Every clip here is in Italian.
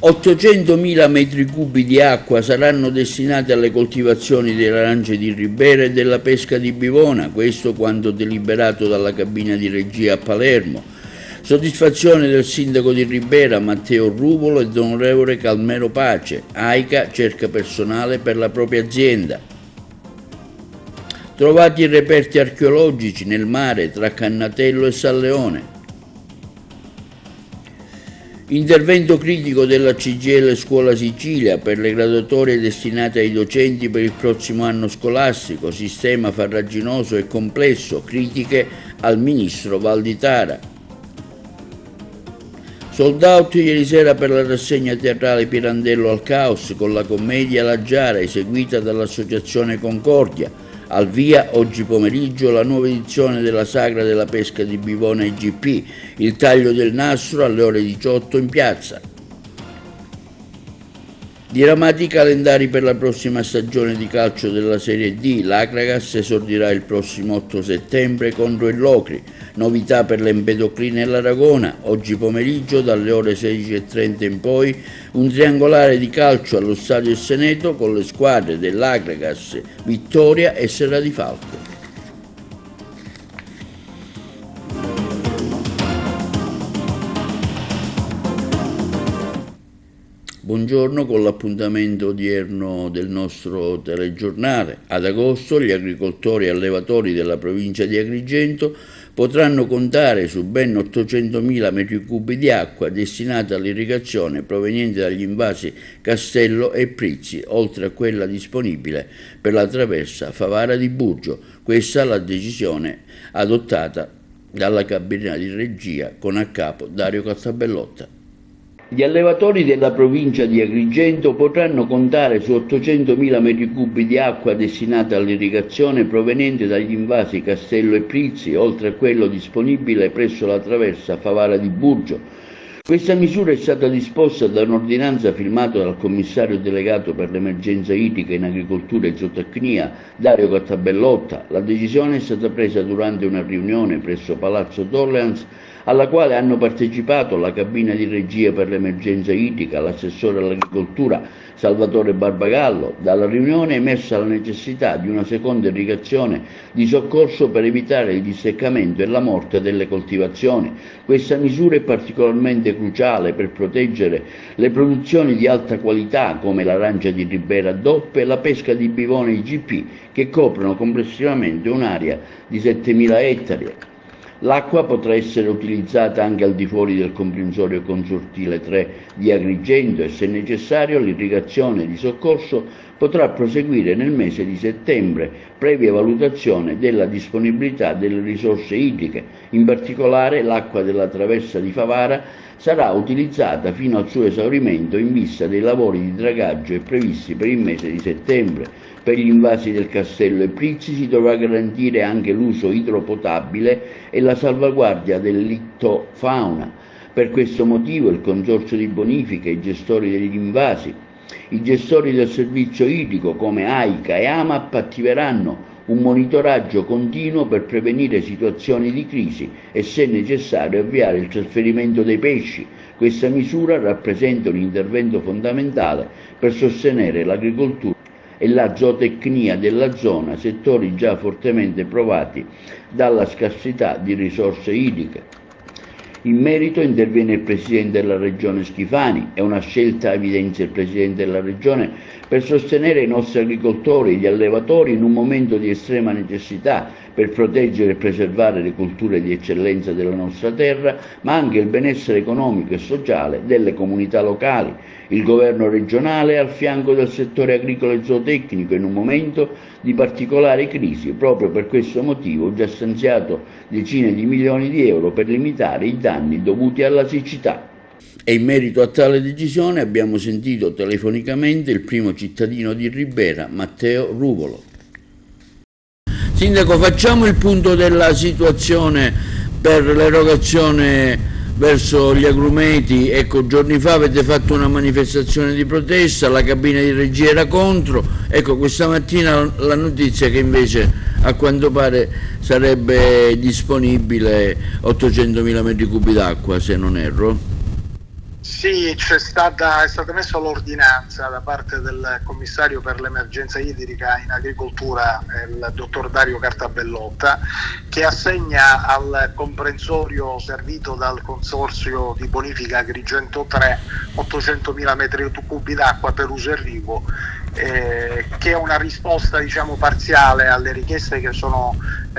800.000 metri cubi di acqua saranno destinati alle coltivazioni delle arance di Ribera e della pesca di Bivona, questo quanto deliberato dalla cabina di regia a Palermo. Soddisfazione del sindaco di Ribera Matteo Ruvolo e dell'onorevole Calmero Pace. AICA cerca personale per la propria azienda. Trovati reperti archeologici nel mare tra Cannatello e San Leone. Intervento critico della CGIL Scuola Sicilia per le graduatorie destinate ai docenti per il prossimo anno scolastico, sistema farraginoso e complesso, critiche al ministro Valditara. Sold out ieri sera per la rassegna teatrale Pirandello al Caos con la commedia La Giara eseguita dall'Associazione Concordia. Al via oggi pomeriggio la nuova edizione della Sagra della Pesca di Bivona IGP, il taglio del nastro alle ore 18 in piazza. Diramati i calendari per la prossima stagione di calcio della Serie D, l'Akragas esordirà il prossimo 8 settembre contro il Locri. Novità per l'Empedoclina e l'Aragona, oggi pomeriggio dalle ore 16:30 in poi un triangolare di calcio allo Stadio Seneto con le squadre dell'Akragas, Vittoria e Serra di Falco. Buongiorno con l'appuntamento odierno del nostro telegiornale. Ad agosto gli agricoltori e allevatori della provincia di Agrigento potranno contare su ben 800.000 metri cubi di acqua destinata all'irrigazione proveniente dagli invasi Castello e Prizzi, oltre a quella disponibile per la traversa Favara di Burgio. Questa è la decisione adottata dalla cabina di regia con a capo Dario Castabellotta. Gli allevatori della provincia di Agrigento potranno contare su 800.000 metri cubi di acqua destinata all'irrigazione proveniente dagli invasi Castello e Prizzi, oltre a quello disponibile presso la traversa Favara di Burgio. Questa misura è stata disposta da un'ordinanza firmata dal commissario delegato per l'emergenza idrica in agricoltura e zootecnia, Dario Castabellotta. La decisione è stata presa durante una riunione presso Palazzo Dorleans, alla quale hanno partecipato la cabina di regia per l'emergenza idrica, l'assessore all'agricoltura Salvatore Barbagallo. Dalla riunione è emersa la necessità di una seconda irrigazione di soccorso per evitare il disseccamento e la morte delle coltivazioni. Questa misura è particolarmente cruciale per proteggere le produzioni di alta qualità come l'arancia di Ribera DOP e la pesca di Bivona IGP, che coprono complessivamente un'area di 7.000 ettari. L'acqua potrà essere utilizzata anche al di fuori del comprensorio consortile 3 di Agrigento e, se necessario, l'irrigazione di soccorso potrà proseguire nel mese di settembre, previa valutazione della disponibilità delle risorse idriche. In particolare, l'acqua della traversa di Favara sarà utilizzata fino al suo esaurimento in vista dei lavori di dragaggio previsti per il mese di settembre. Per gli invasi del Castello e Prizzi si dovrà garantire anche l'uso idropotabile e la salvaguardia dell'ittofauna. Per questo motivo il Consorzio di Bonifica, i gestori degli invasi, i gestori del servizio idrico come AICA e AMAP attiveranno un monitoraggio continuo per prevenire situazioni di crisi e, se necessario, avviare il trasferimento dei pesci. Questa misura rappresenta un intervento fondamentale per sostenere l'agricoltura e la zootecnia della zona, settori già fortemente provati dalla scarsità di risorse idriche. In merito interviene il Presidente della Regione Schifani. È una scelta, evidenzia il Presidente della Regione, per sostenere i nostri agricoltori e gli allevatori in un momento di estrema necessità per proteggere e preservare le culture di eccellenza della nostra terra, ma anche il benessere economico e sociale delle comunità locali. Il governo regionale è al fianco del settore agricolo e zootecnico in un momento di particolare crisi. Proprio per questo motivo ho già stanziato decine di milioni di euro per limitare i danni dovuti alla siccità. E in merito a tale decisione abbiamo sentito telefonicamente il primo cittadino di Ribera, Matteo Ruvolo. Sindaco, facciamo il punto della situazione per l'erogazione verso gli agrumeti. Ecco, giorni fa avete fatto una manifestazione di protesta, la cabina di regia era contro. Ecco, questa mattina la notizia che invece a quanto pare sarebbe disponibile 800.000 metri cubi d'acqua, se non erro. Sì, è stata messa l'ordinanza da parte del commissario per l'emergenza idrica in agricoltura, il dottor Dario Cartabellotta, che assegna al comprensorio servito dal consorzio di bonifica Agrigento 3 800.000 metri cubi d'acqua per uso irriguo, che è una risposta, diciamo, parziale alle richieste che sono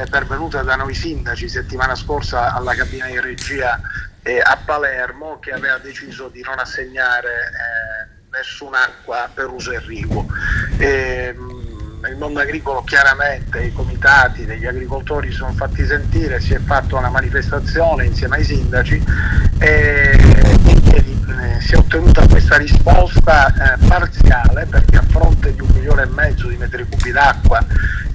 pervenute da noi sindaci settimana scorsa alla cabina di regia a Palermo, che aveva deciso di non assegnare nessun'acqua per uso irriguo. Il mondo agricolo, chiaramente, i comitati degli agricoltori si sono fatti sentire, si è fatta una manifestazione insieme ai sindaci e si è ottenuta questa risposta parziale, perché a fronte di 1,5 milioni di metri cubi d'acqua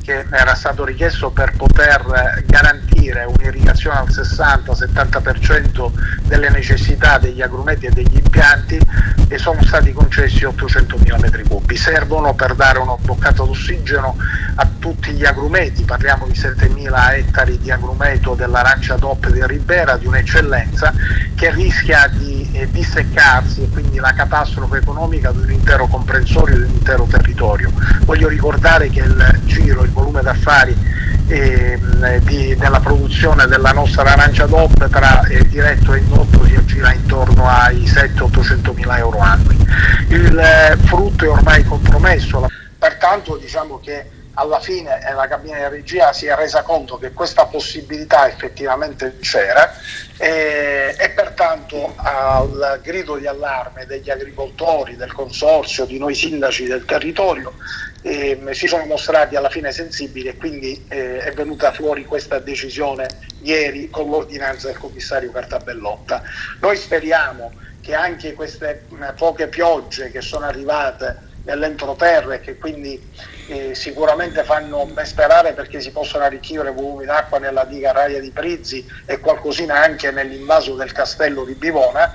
che era stato richiesto per poter garantire un'irrigazione al 60-70% delle necessità degli agrumeti e degli impianti, e sono stati concessi 800.000 metri cubi. Servono per dare una boccata d'ossigeno a tutti gli agrumeti, parliamo di 7.000 ettari di agrumeto dell'arancia DOP di Ribera, di un'eccellenza che rischia di disseccarsi, e quindi la catastrofe economica di un intero comprensorio, di un intero territorio. Voglio ricordare che il volume d'affari della produzione della nostra arancia DOP tra diretto e indotto si aggira intorno ai 700-800 mila euro annui. Il frutto è ormai compromesso, pertanto diciamo che alla fine la cabina di regia si è resa conto che questa possibilità effettivamente c'era, e pertanto al grido di allarme degli agricoltori, del consorzio, di noi sindaci del territorio, si sono mostrati alla fine sensibili, e quindi è venuta fuori questa decisione ieri con l'ordinanza del commissario Cartabellotta. Noi speriamo che anche queste poche piogge che sono arrivate nell'entroterra, e che quindi sicuramente fanno ben sperare, perché si possono arricchire volumi d'acqua nella diga Raia di Prizzi e qualcosina anche nell'invaso del castello di Bivona,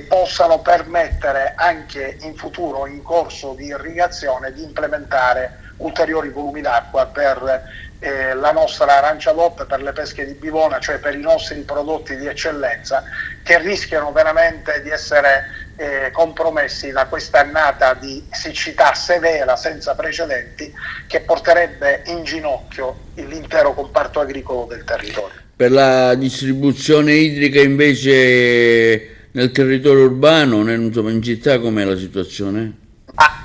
possano permettere anche in futuro, in corso di irrigazione, di implementare ulteriori volumi d'acqua per la nostra arancia DOP, per le pesche di Bivona, cioè per i nostri prodotti di eccellenza, che rischiano veramente di essere compromessi da questa annata di siccità severa senza precedenti, che porterebbe in ginocchio l'intero comparto agricolo del territorio. Per la distribuzione idrica invece nel territorio urbano, insomma, in città, com'è la situazione?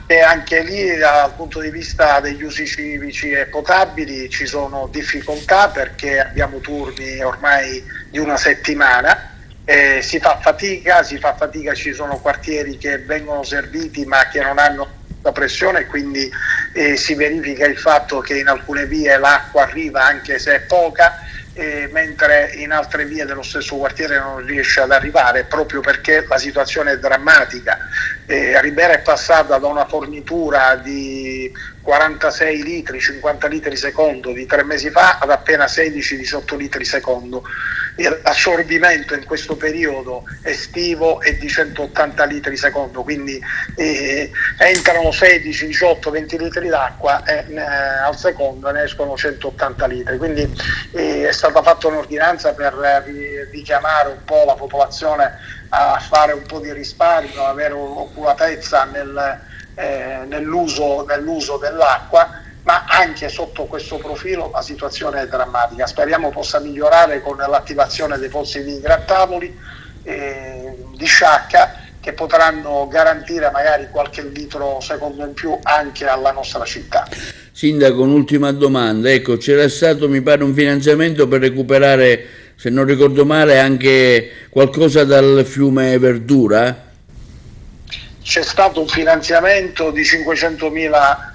E anche lì, dal punto di vista degli usi civici e potabili, ci sono difficoltà, perché abbiamo turni ormai di una settimana. Si fa fatica, ci sono quartieri che vengono serviti ma che non hanno la pressione, quindi si verifica il fatto che in alcune vie l'acqua arriva anche se è poca, mentre in altre vie dello stesso quartiere non riesce ad arrivare, proprio perché la situazione è drammatica. Ribera è passata da una fornitura di 46 litri, 50 litri secondo di 3 mesi fa ad appena 16-18 litri secondo. L'assorbimento in questo periodo estivo è di 180 litri secondo, quindi entrano 16, 18, 20 litri d'acqua al secondo ne escono 180 litri, quindi è stata fatta un'ordinanza per richiamare un po' la popolazione a fare un po' di risparmio, avere oculatezza nell'uso dell'acqua, ma anche sotto questo profilo la situazione è drammatica. Speriamo possa migliorare con l'attivazione dei pozzi di grattavoli di sciacca, che potranno garantire magari qualche litro secondo in più anche alla nostra città. Sindaco, un'ultima domanda, ecco, c'era stato, mi pare, un finanziamento per recuperare, se non ricordo male, anche qualcosa dal fiume Verdura? C'è stato un finanziamento di 500.000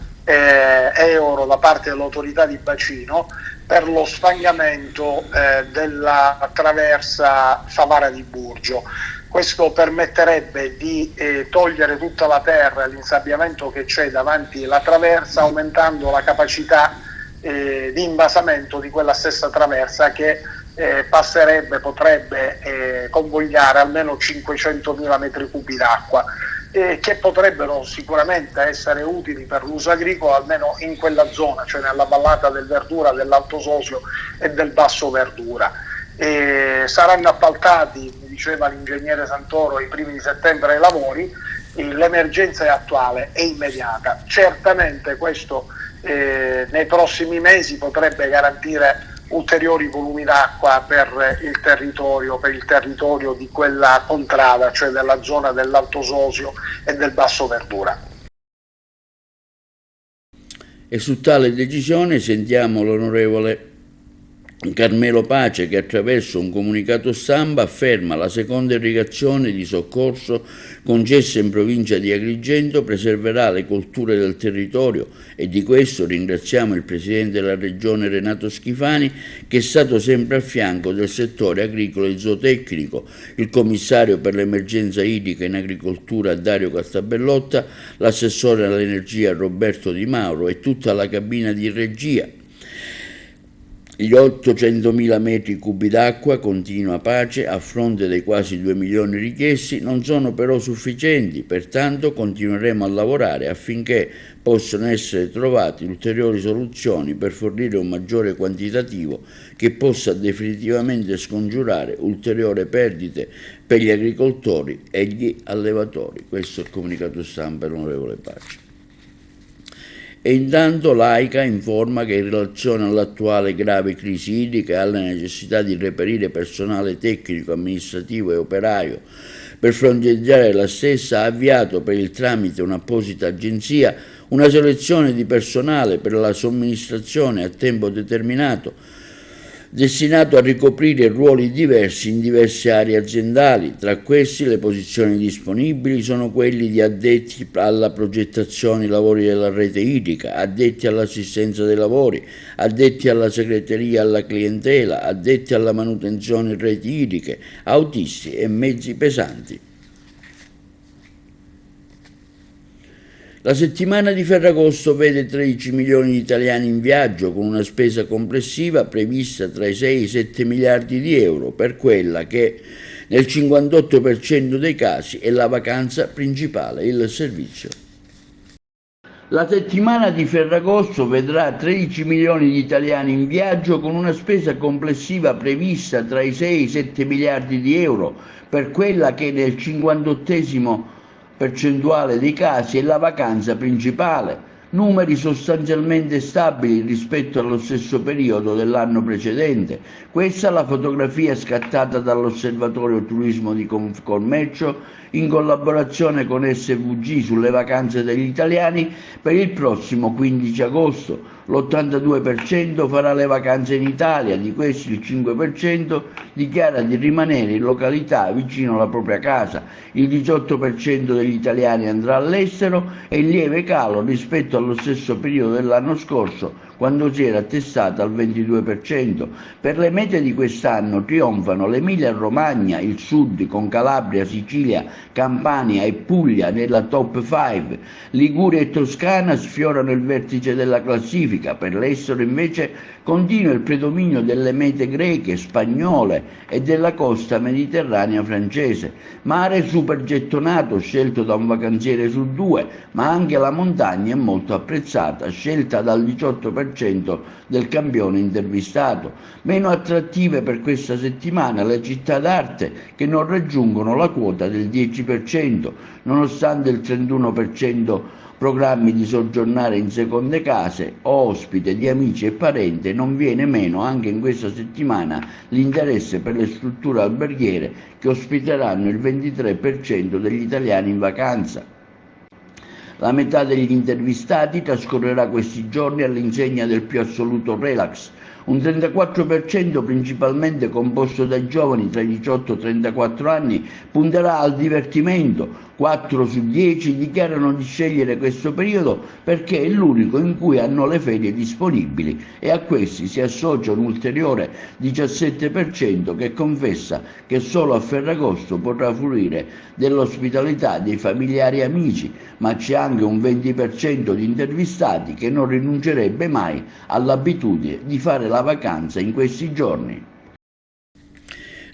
euro da parte dell'autorità di bacino per lo sfangamento della traversa Favara di Burgio. Questo permetterebbe di togliere tutta la terra e l'insabbiamento che c'è davanti alla traversa, aumentando la capacità di invasamento di quella stessa traversa, che potrebbe convogliare almeno 500.000 metri cubi d'acqua, che potrebbero sicuramente essere utili per l'uso agricolo, almeno in quella zona, cioè nella vallata del Verdura, dell'Alto Sosio e del Basso Verdura. Saranno appaltati, diceva l'ingegnere Santoro, i primi di settembre ai lavori, l'emergenza è attuale, è immediata. Certamente questo nei prossimi mesi potrebbe garantire ulteriori volumi d'acqua per il territorio di quella contrada, cioè della zona dell'Alto Sosio e del Basso Verdura. E su tale decisione sentiamo l'onorevole Carmelo Pace, che attraverso un comunicato stampa afferma: la seconda irrigazione di soccorso concessa in provincia di Agrigento preserverà le colture del territorio, e di questo ringraziamo il Presidente della Regione Renato Schifani, che è stato sempre a fianco del settore agricolo e zootecnico, il Commissario per l'emergenza idrica in agricoltura Dario Castabellotta, l'assessore all'energia Roberto Di Mauro e tutta la cabina di regia. Gli 800.000 metri cubi d'acqua, continua Pace, a fronte dei quasi 2 milioni richiesti, non sono però sufficienti, pertanto continueremo a lavorare affinché possano essere trovate ulteriori soluzioni per fornire un maggiore quantitativo che possa definitivamente scongiurare ulteriori perdite per gli agricoltori e gli allevatori. Questo è il comunicato stampa dell'onorevole Pace. E intanto l'AICA informa che in relazione all'attuale grave crisi idrica e alla necessità di reperire personale tecnico, amministrativo e operaio per fronteggiare la stessa, ha avviato per il tramite un'apposita agenzia una selezione di personale per la somministrazione a tempo determinato destinato a ricoprire ruoli diversi in diverse aree aziendali. Tra questi le posizioni disponibili sono quelli di addetti alla progettazione dei lavori della rete idrica, addetti all'assistenza dei lavori, addetti alla segreteria alla clientela, addetti alla manutenzione in reti idriche, autisti e mezzi pesanti. La settimana di Ferragosto vede 13 milioni di italiani in viaggio, con una spesa complessiva prevista tra i 6 e i 7 miliardi di euro, per quella che nel 58% dei casi è la vacanza principale, il servizio. La settimana di Ferragosto vedrà 13 milioni di italiani in viaggio, con una spesa complessiva prevista tra i 6 e i 7 miliardi di euro, per quella che nel 58% dei casi è la vacanza principale, numeri sostanzialmente stabili rispetto allo stesso periodo dell'anno precedente. Questa è la fotografia scattata dall'Osservatorio Turismo di Commercio in collaborazione con SVG sulle vacanze degli italiani per il prossimo 15 agosto. L'82% farà le vacanze in Italia, di questi il 5% dichiara di rimanere in località vicino alla propria casa, il 18% degli italiani andrà all'estero e in lieve calo rispetto allo stesso periodo dell'anno scorso, quando si era attestata al 22%. Per le mete di quest'anno trionfano l'Emilia-Romagna, il sud con Calabria, Sicilia, Campania e Puglia nella top 5. Liguria e Toscana sfiorano il vertice della classifica. Per l'estero invece continua il predominio delle mete greche, spagnole e della costa mediterranea francese. Mare super gettonato scelto da un vacanziere su 2, ma anche la montagna è molto apprezzata, scelta dal 18% del campione intervistato. Meno attrattive per questa settimana le città d'arte, che non raggiungono la quota del 10%, nonostante il 31% programmi di soggiornare in seconde case o ospite di amici e parenti. Non viene meno anche in questa settimana l'interesse per le strutture alberghiere, che ospiteranno il 23% degli italiani in vacanza. La metà degli intervistati trascorrerà questi giorni all'insegna del più assoluto relax, un 34% principalmente composto da giovani tra i 18 e i 34 anni punterà al divertimento. 4 su 10 dichiarano di scegliere questo periodo perché è l'unico in cui hanno le ferie disponibili, e a questi si associa un ulteriore 17% che confessa che solo a Ferragosto potrà fruire dell'ospitalità dei familiari e amici, ma c'è anche un 20% di intervistati che non rinuncerebbe mai all'abitudine di fare la vacanza in questi giorni.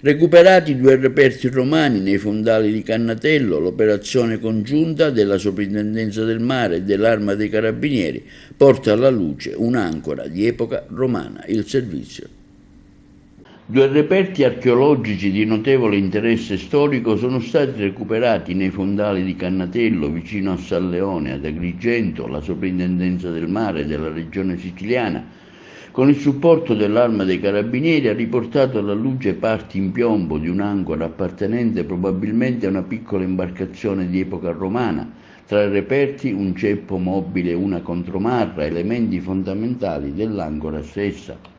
Recuperati 2 reperti romani nei fondali di Cannatello, l'operazione congiunta della Soprintendenza del Mare e dell'Arma dei Carabinieri porta alla luce un'ancora di epoca romana, il servizio. 2 reperti archeologici di notevole interesse storico sono stati recuperati nei fondali di Cannatello, vicino a San Leone, ad Agrigento. La Soprintendenza del Mare della Regione Siciliana, con il supporto dell'Arma dei Carabinieri, ha riportato alla luce parti in piombo di un'ancora appartenente probabilmente a una piccola imbarcazione di epoca romana. Tra i reperti un ceppo mobile e una contromarra, elementi fondamentali dell'ancora stessa.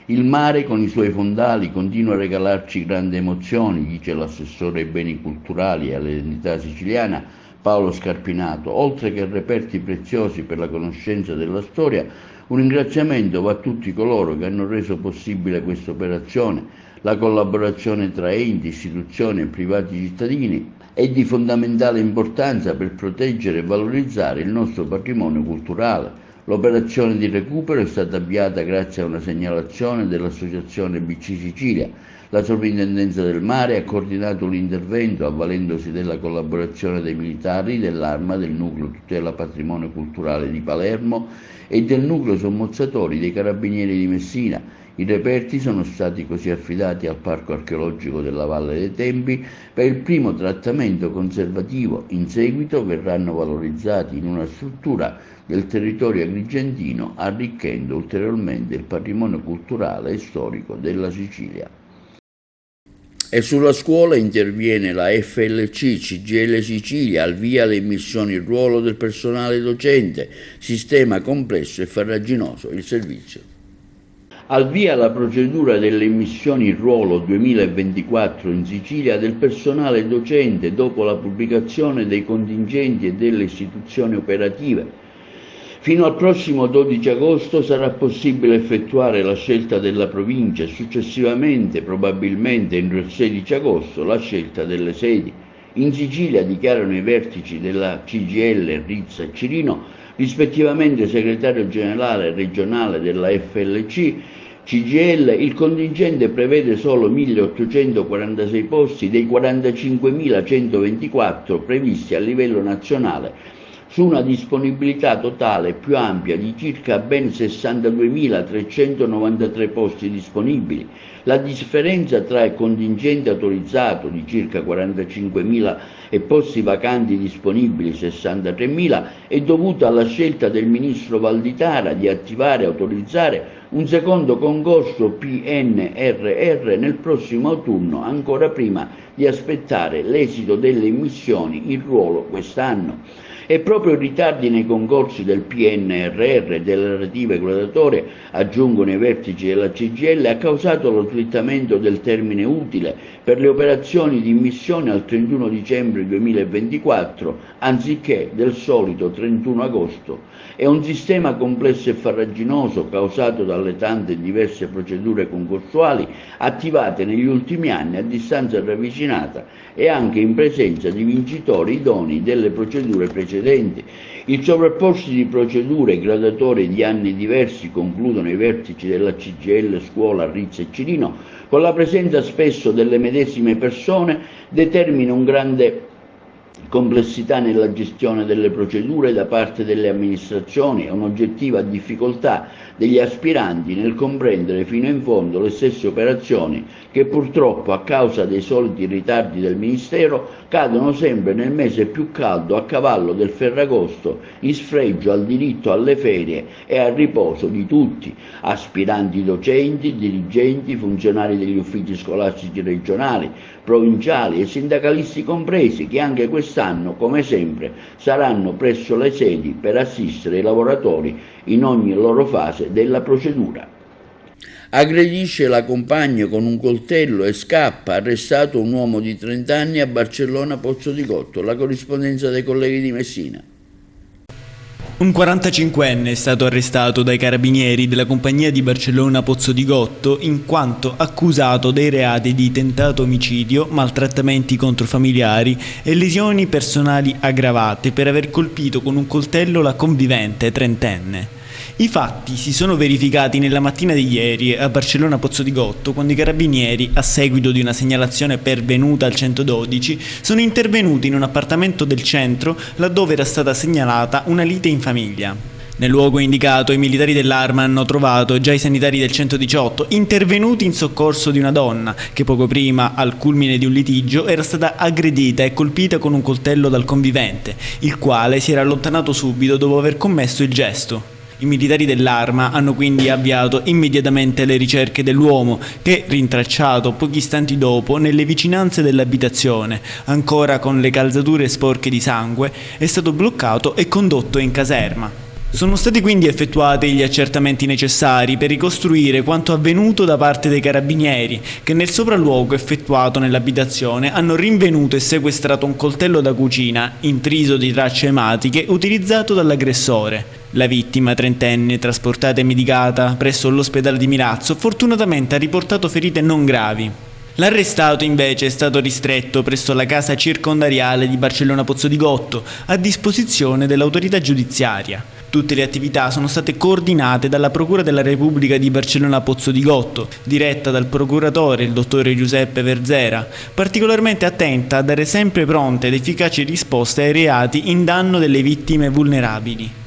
Il mare con i suoi fondali continua a regalarci grandi emozioni, dice l'assessore ai beni culturali e all'identità siciliana Paolo Scarpinato. Oltre che reperti preziosi per la conoscenza della storia, un ringraziamento va a tutti coloro che hanno reso possibile questa operazione. La collaborazione tra enti, istituzioni e privati cittadini è di fondamentale importanza per proteggere e valorizzare il nostro patrimonio culturale. L'operazione di recupero è stata avviata grazie a una segnalazione dell'Associazione BC Sicilia. La Soprintendenza del Mare ha coordinato l'intervento avvalendosi della collaborazione dei militari, dell'Arma, del Nucleo Tutela Patrimonio Culturale di Palermo e del Nucleo Sommozzatori dei Carabinieri di Messina. I reperti sono stati così affidati al Parco Archeologico della Valle dei Tempi per il primo trattamento conservativo. In seguito verranno valorizzati in una struttura del territorio agrigentino, arricchendo ulteriormente il patrimonio culturale e storico della Sicilia. E sulla scuola interviene la FLC CGIL Sicilia, al via le immissioni in ruolo del personale docente, sistema complesso e farraginoso il servizio. Al via la procedura delle immissioni in ruolo 2024 in Sicilia del personale docente dopo la pubblicazione dei contingenti e delle istituzioni operative. Fino al prossimo 12 agosto sarà possibile effettuare la scelta della provincia e successivamente, probabilmente entro il 16 agosto, la scelta delle sedi. In Sicilia, dichiarano i vertici della CGIL Rizza e Cirino, rispettivamente segretario generale regionale della FLC, CGIL, il contingente prevede solo 1.846 posti dei 45.124 previsti a livello nazionale, su una disponibilità totale più ampia di circa ben 62.393 posti disponibili. La differenza tra il contingente autorizzato di circa 45.000 e posti vacanti disponibili 63.000 è dovuta alla scelta del ministro Valditara di attivare e autorizzare un secondo concorso PNRR nel prossimo autunno, ancora prima di aspettare l'esito delle immissioni in ruolo quest'anno. E proprio i ritardi nei concorsi del PNRR e delle relative graduatorie, aggiungono i vertici della CGIL, ha causato lo slittamento del termine utile per le operazioni di immissione al 31 dicembre 2024, anziché del solito 31 agosto. È un sistema complesso e farraginoso causato dalle tante e diverse procedure concorsuali attivate negli ultimi anni a distanza ravvicinata e anche in presenza di vincitori idonei delle procedure precedenti. Il sovrapporsi di procedure e graduatorie di anni diversi, concludono i vertici della CGIL Scuola Rizza e Cirino, con la presenza spesso delle medesime persone, determina un grande complessità nella gestione delle procedure da parte delle amministrazioni e un'oggettiva difficoltà degli aspiranti nel comprendere fino in fondo le stesse operazioni che purtroppo, a causa dei soliti ritardi del Ministero, cadono sempre nel mese più caldo, a cavallo del Ferragosto, in sfregio al diritto alle ferie e al riposo di tutti, aspiranti docenti, dirigenti, funzionari degli uffici scolastici regionali, provinciali e sindacalisti compresi, che anche quest'anno, come sempre, saranno presso le sedi per assistere i lavoratori in ogni loro fase della procedura. Aggredisce la compagna con un coltello e scappa, arrestato un uomo di 30 anni a Barcellona Pozzo di Gotto. La corrispondenza dei colleghi di Messina. Un 45enne è stato arrestato dai carabinieri della compagnia di Barcellona Pozzo di Gotto in quanto accusato dei reati di tentato omicidio, maltrattamenti contro familiari e lesioni personali aggravate per aver colpito con un coltello la convivente trentenne. I fatti si sono verificati nella mattina di ieri a Barcellona Pozzo di Gotto, quando i carabinieri, a seguito di una segnalazione pervenuta al 112, sono intervenuti in un appartamento del centro laddove era stata segnalata una lite in famiglia. Nel luogo indicato i militari dell'Arma hanno trovato già i sanitari del 118 intervenuti in soccorso di una donna che poco prima, al culmine di un litigio, era stata aggredita e colpita con un coltello dal convivente, il quale si era allontanato subito dopo aver commesso il gesto. I militari dell'Arma hanno quindi avviato immediatamente le ricerche dell'uomo che, rintracciato pochi istanti dopo nelle vicinanze dell'abitazione, ancora con le calzature sporche di sangue, è stato bloccato e condotto in caserma. Sono stati quindi effettuati gli accertamenti necessari per ricostruire quanto avvenuto da parte dei carabinieri, che nel sopralluogo effettuato nell'abitazione hanno rinvenuto e sequestrato un coltello da cucina, intriso di tracce ematiche, utilizzato dall'aggressore. La vittima, trentenne, trasportata e medicata presso l'ospedale di Milazzo, fortunatamente ha riportato ferite non gravi. L'arrestato invece è stato ristretto presso la casa circondariale di Barcellona Pozzo di Gotto, a disposizione dell'autorità giudiziaria. Tutte le attività sono state coordinate dalla Procura della Repubblica di Barcellona Pozzo di Gotto, diretta dal procuratore, il dottore Giuseppe Verzera, particolarmente attenta a dare sempre pronte ed efficaci risposte ai reati in danno delle vittime vulnerabili.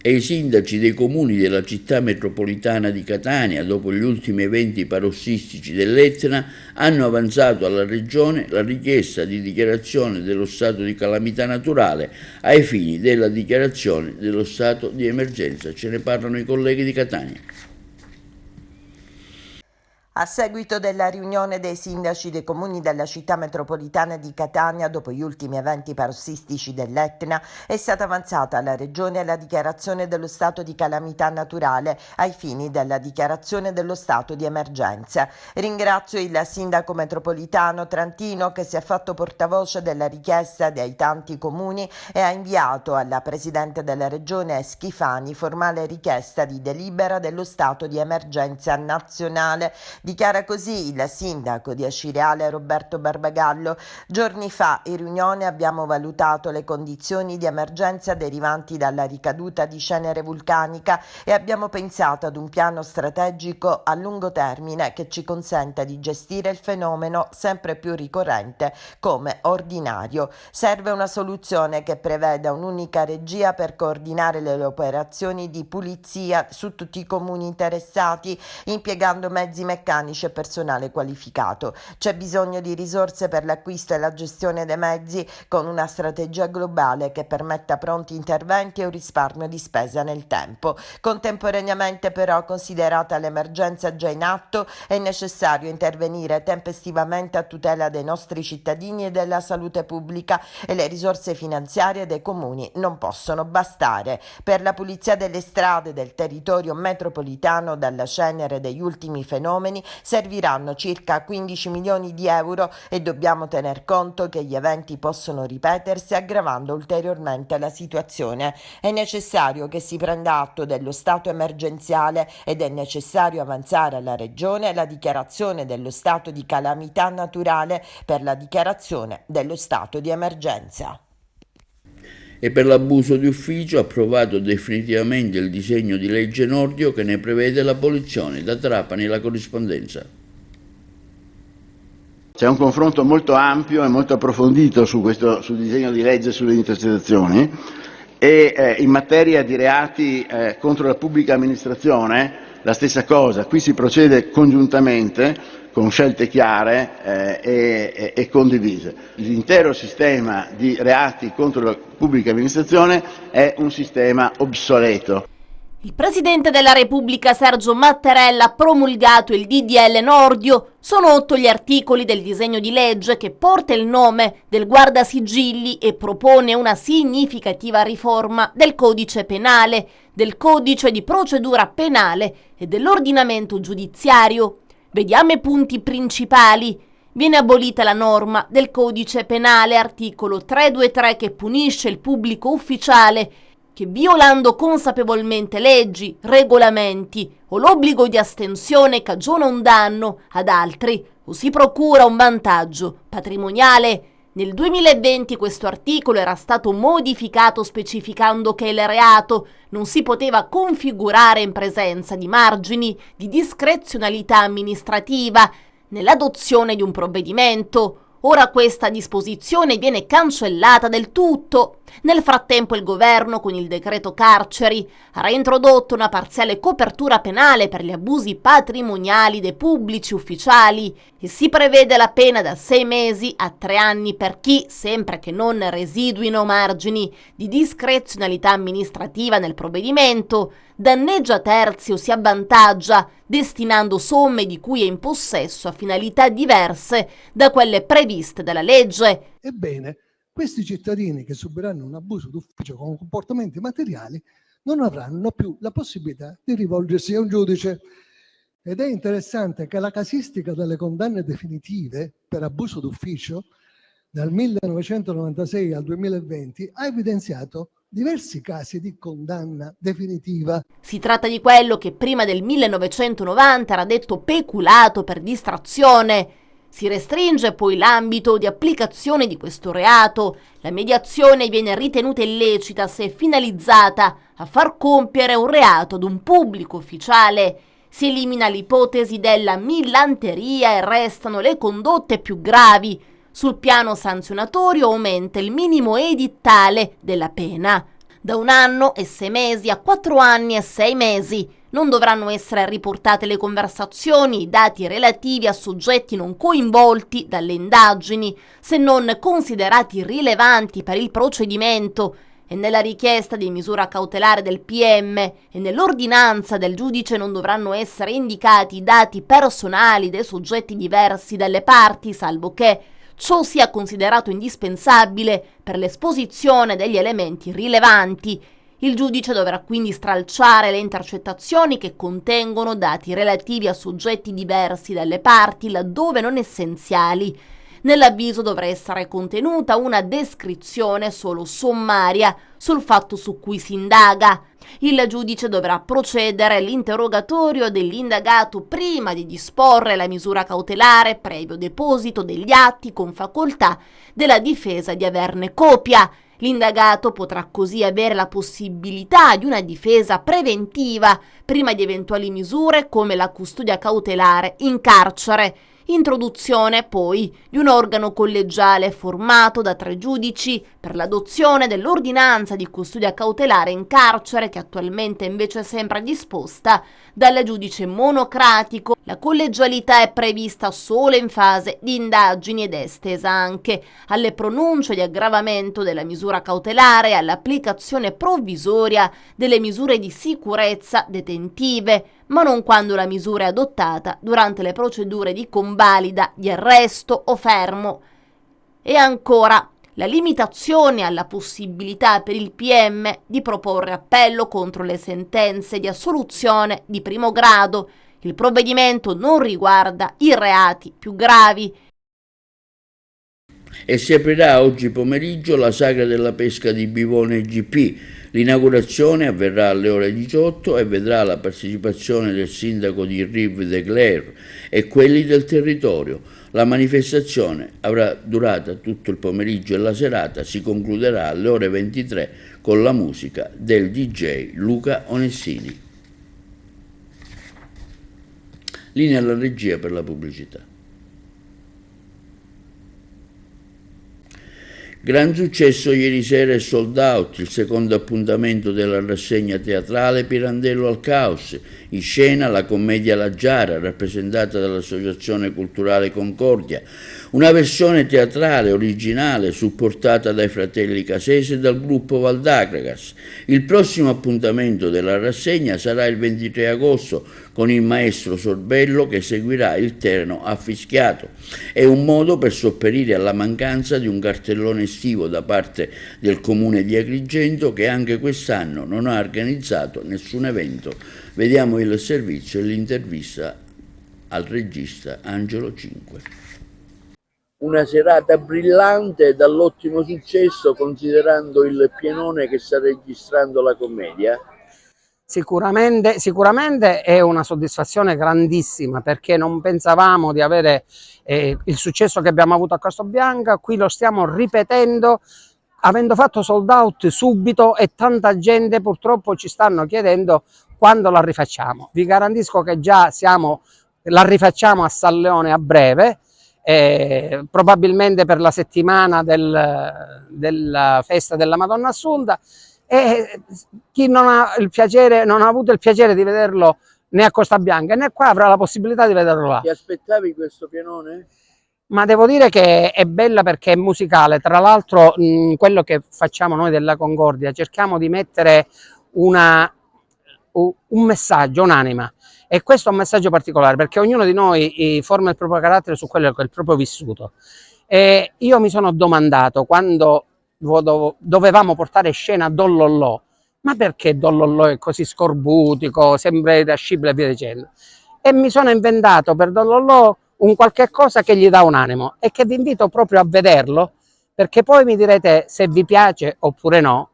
E i sindaci dei comuni della città metropolitana di Catania, dopo gli ultimi eventi parossistici dell'Etna, hanno avanzato alla Regione la richiesta di dichiarazione dello stato di calamità naturale ai fini della dichiarazione dello stato di emergenza. Ce ne parlano i colleghi di Catania. A seguito della riunione dei sindaci dei comuni della città metropolitana di Catania dopo gli ultimi eventi parossistici dell'Etna, è stata avanzata alla Regione la dichiarazione dello stato di calamità naturale ai fini della dichiarazione dello stato di emergenza. Ringrazio il sindaco metropolitano Trantino che si è fatto portavoce della richiesta dei tanti comuni e ha inviato alla Presidente della Regione Schifani formale richiesta di delibera dello stato di emergenza nazionale. Dichiara così il sindaco di Acireale Roberto Barbagallo. Giorni fa in riunione abbiamo valutato le condizioni di emergenza derivanti dalla ricaduta di cenere vulcanica e abbiamo pensato ad un piano strategico a lungo termine che ci consenta di gestire il fenomeno sempre più ricorrente come ordinario. Serve una soluzione che preveda un'unica regia per coordinare le operazioni di pulizia su tutti i comuni interessati, impiegando mezzi meccanici e personale qualificato. C'è bisogno di risorse per l'acquisto e la gestione dei mezzi con una strategia globale che permetta pronti interventi e un risparmio di spesa nel tempo. Contemporaneamente però, considerata l'emergenza già in atto, è necessario intervenire tempestivamente a tutela dei nostri cittadini e della salute pubblica e le risorse finanziarie dei comuni non possono bastare. Per la pulizia delle strade del territorio metropolitano dalla cenere degli ultimi fenomeni serviranno circa 15 milioni di euro e dobbiamo tener conto che gli eventi possono ripetersi aggravando ulteriormente la situazione. È necessario che si prenda atto dello stato emergenziale ed è necessario avanzare alla Regione la dichiarazione dello stato di calamità naturale per la dichiarazione dello stato di emergenza. E per l'abuso di ufficio approvato definitivamente il disegno di legge Nordio che ne prevede l'abolizione. Da Trapani la corrispondenza. C'è un confronto molto ampio e molto approfondito sul disegno di legge sulle intercettazioni e in materia di reati contro la pubblica amministrazione la stessa cosa. Qui si procede congiuntamente con scelte chiare e condivise. L'intero sistema di reati contro la pubblica amministrazione è un sistema obsoleto. Il Presidente della Repubblica Sergio Mattarella ha promulgato il DDL Nordio. Sono 8 gli articoli del disegno di legge che porta il nome del Guardasigilli e propone una significativa riforma del codice penale, del codice di procedura penale e dell'ordinamento giudiziario. Vediamo i punti principali. Viene abolita la norma del codice penale, articolo 323, che punisce il pubblico ufficiale che, violando consapevolmente leggi, regolamenti o l'obbligo di astensione, cagiona un danno ad altri o si procura un vantaggio patrimoniale. Nel 2020 questo articolo era stato modificato specificando che il reato non si poteva configurare in presenza di margini di discrezionalità amministrativa nell'adozione di un provvedimento. Ora questa disposizione viene cancellata del tutto. Nel frattempo il governo, con il decreto carceri, ha reintrodotto una parziale copertura penale per gli abusi patrimoniali dei pubblici ufficiali e si prevede la pena da 6 mesi a 3 anni per chi, sempre che non residuino margini di discrezionalità amministrativa nel provvedimento, danneggia terzi o si avvantaggia destinando somme di cui è in possesso a finalità diverse da quelle previste dalla legge. Ebbene, questi cittadini che subiranno un abuso d'ufficio con comportamenti materiali non avranno più la possibilità di rivolgersi a un giudice. Ed è interessante che la casistica delle condanne definitive per abuso d'ufficio dal 1996 al 2020 ha evidenziato diversi casi di condanna definitiva. Si tratta di quello che prima del 1990 era detto peculato per distrazione. Si restringe poi l'ambito di applicazione di questo reato. La mediazione viene ritenuta illecita se finalizzata a far compiere un reato ad un pubblico ufficiale. Si elimina l'ipotesi della millanteria e restano le condotte più gravi. Sul piano sanzionatorio aumenta il minimo edittale della pena. Da 1 anno e 6 mesi a 4 anni e 6 mesi. Non dovranno essere riportate le conversazioni, i dati relativi a soggetti non coinvolti dalle indagini, se non considerati rilevanti per il procedimento, e nella richiesta di misura cautelare del PM e nell'ordinanza del giudice non dovranno essere indicati i dati personali dei soggetti diversi dalle parti, salvo che ciò sia considerato indispensabile per l'esposizione degli elementi rilevanti. Il giudice dovrà quindi stralciare le intercettazioni che contengono dati relativi a soggetti diversi dalle parti, laddove non essenziali. Nell'avviso dovrà essere contenuta una descrizione solo sommaria sul fatto su cui si indaga. Il giudice dovrà procedere all'interrogatorio dell'indagato prima di disporre la misura cautelare, previo deposito degli atti con facoltà della difesa di averne copia. L'indagato potrà così avere la possibilità di una difesa preventiva prima di eventuali misure come la custodia cautelare in carcere. Introduzione poi di un organo collegiale formato da 3 giudici per l'adozione dell'ordinanza di custodia cautelare in carcere, che attualmente invece è sempre disposta dal giudice monocratico. La collegialità è prevista solo in fase di indagini ed è estesa anche alle pronunce di aggravamento della misura cautelare e all'applicazione provvisoria delle misure di sicurezza detentive, ma non quando la misura è adottata durante le procedure di convalida, di arresto o fermo. E ancora, la limitazione alla possibilità per il PM di proporre appello contro le sentenze di assoluzione di primo grado. Il provvedimento non riguarda i reati più gravi. E si aprirà oggi pomeriggio la sagra della pesca di Bivone GP. L'inaugurazione avverrà alle ore 18 e vedrà la partecipazione del sindaco di Rive de Clare e quelli del territorio. La manifestazione avrà durata tutto il pomeriggio e la serata si concluderà alle ore 23 con la musica del DJ Luca Onessini. Linea alla regia per la pubblicità. Gran successo ieri sera è Sold Out, il secondo appuntamento della rassegna teatrale Pirandello al Caos. In scena la commedia La Giara, rappresentata dall'Associazione Culturale Concordia, una versione teatrale originale supportata dai fratelli Casese e dal gruppo Valdacragas. Il prossimo appuntamento della rassegna sarà il 23 agosto con il maestro Sorbello che seguirà il Terno a Fischiato. È un modo per sopperire alla mancanza di un cartellone estivo da parte del comune di Agrigento, che anche quest'anno non ha organizzato nessun evento. Vediamo il servizio e l'intervista al regista Angelo Cinque. Una serata brillante dall'ottimo successo, considerando il pienone che sta registrando la commedia. Sicuramente è una soddisfazione grandissima, perché non pensavamo di avere il successo che abbiamo avuto a Castrobianca. Qui lo stiamo ripetendo, avendo fatto sold out subito, e tanta gente purtroppo ci stanno chiedendo quando la rifacciamo. Vi garantisco che già la rifacciamo a San Leone a breve, probabilmente per la settimana della festa della Madonna Assunta, e chi non ha avuto il piacere di vederlo né a Costa Bianca né qua avrà la possibilità di vederlo là. Ti aspettavi questo pianone? Ma devo dire che è bella perché è musicale. Tra l'altro quello che facciamo noi della Concordia, cerchiamo di mettere un messaggio, un'anima, e questo è un messaggio particolare perché ognuno di noi forma il proprio carattere su quello che è il proprio vissuto. E io mi sono domandato, quando dovevamo portare in scena Don Lollò, ma perché Don Lollò è così scorbutico, sembra irascibile e via dicendo, e mi sono inventato per Don Lollò un qualche cosa che gli dà un animo e che vi invito proprio a vederlo, perché poi mi direte se vi piace oppure no,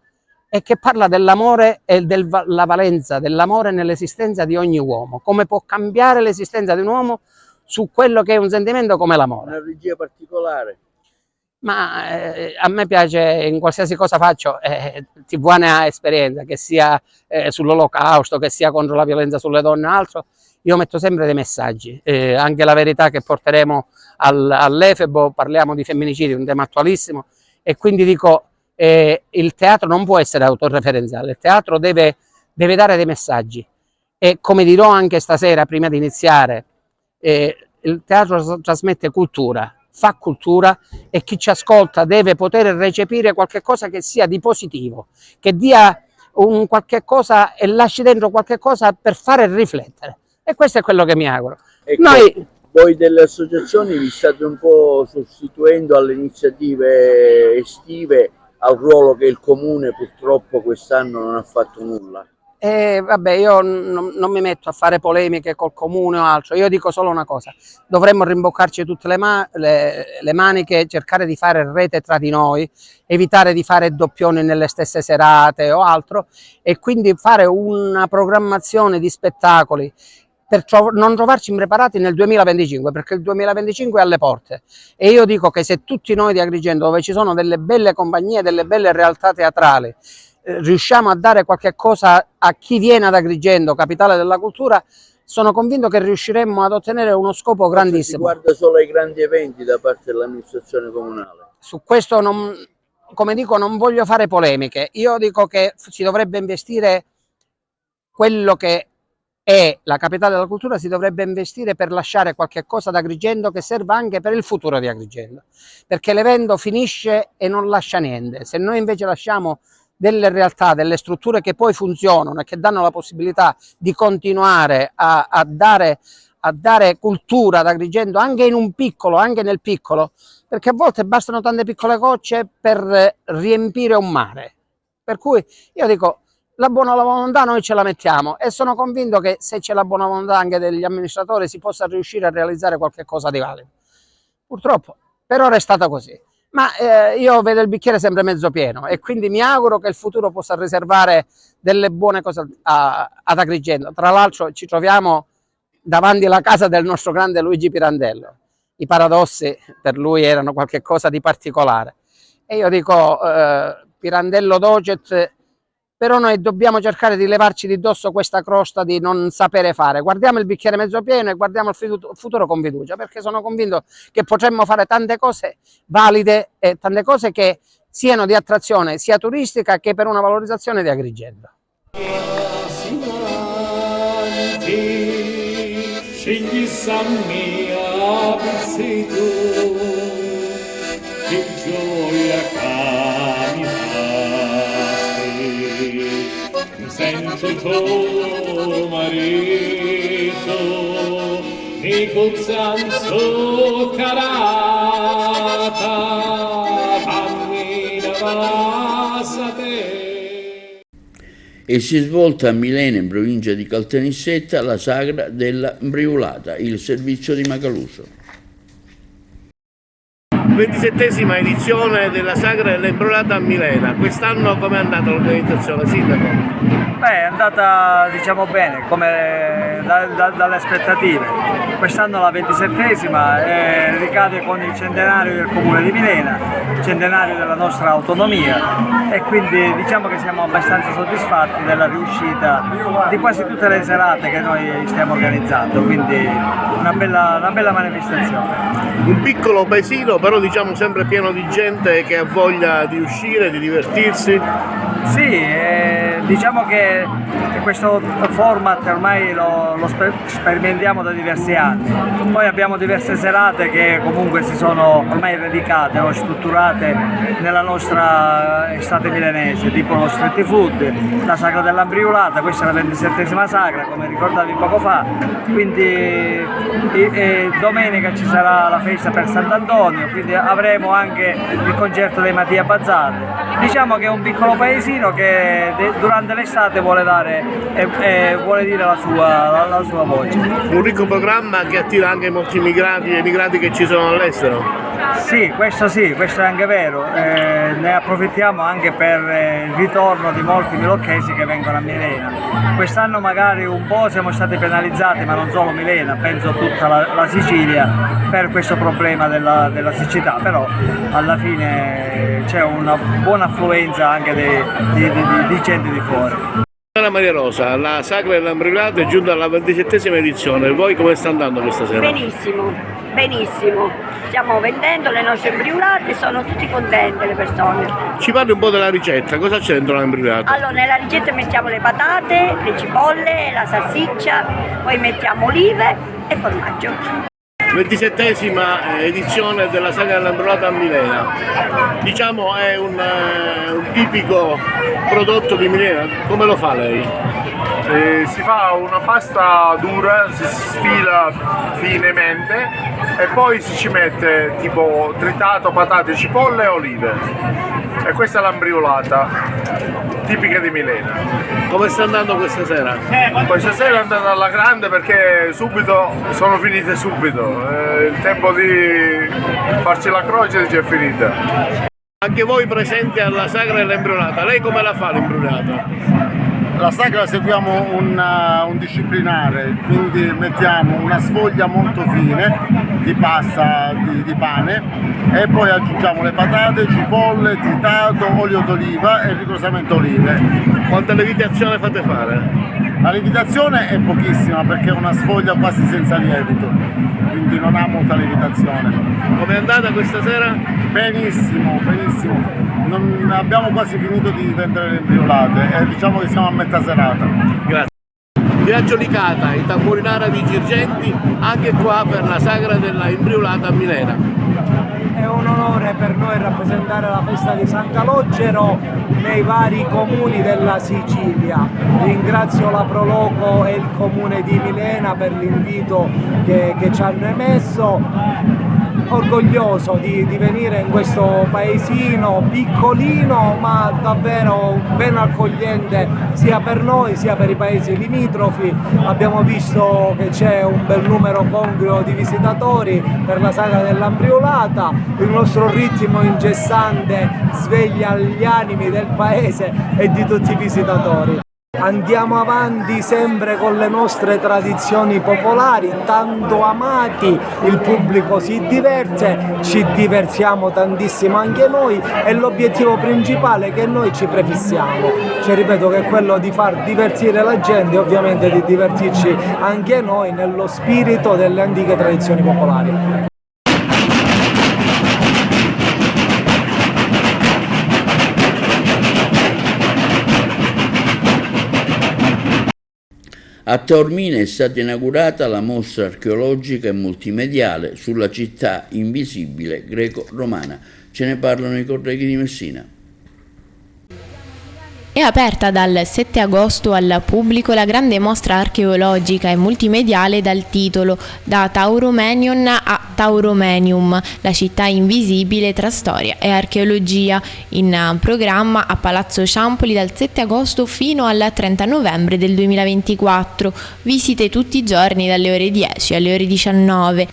e che parla dell'amore e della valenza dell'amore nell'esistenza di ogni uomo, come può cambiare l'esistenza di un uomo su quello che è un sentimento come l'amore. Una regia particolare. Ma a me piace, in qualsiasi cosa faccio, TV ne ha esperienza, che sia sull'olocausto, che sia contro la violenza sulle donne o altro, io metto sempre dei messaggi, anche la verità che porteremo all'Efebo, parliamo di femminicidi, un tema attualissimo, e quindi dico, il teatro non può essere autoreferenziale, il teatro deve dare dei messaggi, e come dirò anche stasera prima di iniziare, il teatro trasmette cultura, fa cultura, e chi ci ascolta deve poter recepire qualche cosa che sia di positivo, che dia un qualche cosa e lasci dentro qualche cosa per fare riflettere, e questo è quello che mi auguro. Ecco, voi delle associazioni vi state un po' sostituendo alle iniziative estive, al ruolo che il comune purtroppo quest'anno non ha fatto nulla. Vabbè, io non mi metto a fare polemiche col comune o altro, io dico solo una cosa: dovremmo rimboccarci tutte le maniche, cercare di fare rete tra di noi, evitare di fare doppioni nelle stesse serate o altro, e quindi fare una programmazione di spettacoli per non trovarci impreparati nel 2025, perché il 2025 è alle porte, e io dico che se tutti noi di Agrigento, dove ci sono delle belle compagnie, delle belle realtà teatrali, riusciamo a dare qualche cosa a chi viene ad Agrigento, capitale della cultura, sono convinto che riusciremmo ad ottenere uno scopo grandissimo. Guarda solo ai grandi eventi da parte dell'amministrazione comunale. Su questo, come dico, non voglio fare polemiche. Io dico che si dovrebbe investire quello che è la capitale della cultura, si dovrebbe investire per lasciare qualche cosa ad Agrigento che serva anche per il futuro di Agrigento, perché l'evento finisce e non lascia niente. Se noi invece lasciamo delle realtà, delle strutture che poi funzionano e che danno la possibilità di continuare a dare cultura ad Agrigento anche in un piccolo, anche nel piccolo, perché a volte bastano tante piccole gocce per riempire un mare. Per cui io dico, la buona volontà noi ce la mettiamo, e sono convinto che se c'è la buona volontà anche degli amministratori si possa riuscire a realizzare qualche cosa di valido. Purtroppo per ora è stata così. Ma io vedo il bicchiere sempre mezzo pieno, e quindi mi auguro che il futuro possa riservare delle buone cose ad Agrigento. Tra l'altro ci troviamo davanti alla casa del nostro grande Luigi Pirandello. I paradossi per lui erano qualcosa di particolare, e io dico, Pirandello docet, però noi dobbiamo cercare di levarci di dosso questa crosta di non sapere fare. Guardiamo il bicchiere mezzo pieno e guardiamo il futuro con fiducia, perché sono convinto che potremmo fare tante cose valide e tante cose che siano di attrazione sia turistica che per una valorizzazione di Agrigento. Sento il tuo marito, mi cuzzanzo carata, fammi da te. E si è svolta a Milena, in provincia di Caltanissetta, la sagra della Briulata, il servizio di Macaluso. 27ª edizione della sagra dell'Imbrolata a Milena. Quest'anno com'è andata l'organizzazione, Sindaco? È andata diciamo bene, come dalle aspettative. Quest'anno la 27esima ricade con il centenario del Comune di Milena, il centenario della nostra autonomia, e quindi diciamo che siamo abbastanza soddisfatti della riuscita di quasi tutte le serate che noi stiamo organizzando, quindi una bella manifestazione. Un piccolo paesino, però diciamo sempre pieno di gente che ha voglia di uscire, di divertirsi. Sì, diciamo che questo format ormai lo sperimentiamo da diversi anni. Poi abbiamo diverse serate che comunque si sono ormai radicate o strutturate nella nostra estate milanese, tipo lo street food, la sagra dell'Ambriulata, questa è la 27esima sagra, come ricordavi poco fa, quindi domenica ci sarà la festa per Sant'Antonio, quindi avremo anche il concerto dei Mattia Bazzar. Diciamo che è un piccolo paesino che durante l'estate vuole dare vuole dire la sua voce. Un ricco programma che attira anche molti emigrati che ci sono all'estero. Sì, questo è anche vero, ne approfittiamo anche per il ritorno di molti milocchesi che vengono a Milena. Quest'anno magari un po' siamo stati penalizzati, ma non solo Milena, penso tutta la Sicilia, per questo problema della siccità, però alla fine c'è una buona affluenza anche di gente di fuori. Signora Maria Rosa, la Sagra dell'Ambriulata è giunta alla 27esima edizione, voi come sta andando questa sera? Benissimo, benissimo, stiamo vendendo le nostre imbriulate, sono tutti contenti le persone. Ci parli un po' della ricetta, cosa c'è dentro l'ambriulata? Allora, nella ricetta mettiamo le patate, le cipolle, la salsiccia, poi mettiamo olive e formaggio. 27esima edizione della Sagra dell'Ambriulata a Milena, diciamo è un tipico prodotto di Milena, come lo fa lei? Si fa una pasta dura, si sfila finemente e poi si ci mette tipo tritato, patate, cipolle e olive, e questa è l'ambriulata tipica di Milena. Come sta andando questa sera? Questa sera è andata alla grande perché sono finite subito, il tempo di farci la croce è finita. Anche voi presenti alla Sagra dell'Ambriulata, lei come la fa l'imbriulata? La sagra seguiamo un disciplinare, quindi mettiamo una sfoglia molto fine di pasta di pane e poi aggiungiamo le patate, cipolle, tritato, olio d'oliva e rigorosamente olive. Quanta lievitazione fate fare? La lievitazione è pochissima perché è una sfoglia quasi senza lievito, quindi non ha molta lievitazione. Come è andata questa sera? Benissimo, benissimo. Non abbiamo quasi finito di vendere le imbriolate e diciamo che siamo a metà serata. Grazie. Viaggio Licata, il tamburinara di Girgenti, anche qua per la Sagra della Imbriulata a Milena. È un onore per noi rappresentare la festa di San Calogero nei vari comuni della Sicilia. Ringrazio la Proloco e il comune di Milena per l'invito che ci hanno emesso. Orgoglioso di venire in questo paesino piccolino ma davvero ben accogliente sia per noi sia per i paesi limitrofi. Abbiamo visto che c'è un bel numero congruo di visitatori per la Sagra dell'Ambriulata, il nostro ritmo incessante sveglia gli animi del paese e di tutti i visitatori. Andiamo avanti sempre con le nostre tradizioni popolari, tanto amati, il pubblico si diverte, ci divertiamo tantissimo anche noi e l'obiettivo principale che noi ci prefissiamo, cioè ripeto che è quello di far divertire la gente e ovviamente di divertirci anche noi nello spirito delle antiche tradizioni popolari. A Taormina è stata inaugurata la mostra archeologica e multimediale sulla città invisibile greco-romana. Ce ne parlano i colleghi di Messina. È aperta dal 7 agosto al pubblico la grande mostra archeologica e multimediale dal titolo Da Tauromenion a Tauromenium, la città invisibile tra storia e archeologia, in programma a Palazzo Ciampoli dal 7 agosto fino al 30 novembre del 2024. Visite tutti i giorni dalle ore 10 alle ore 19.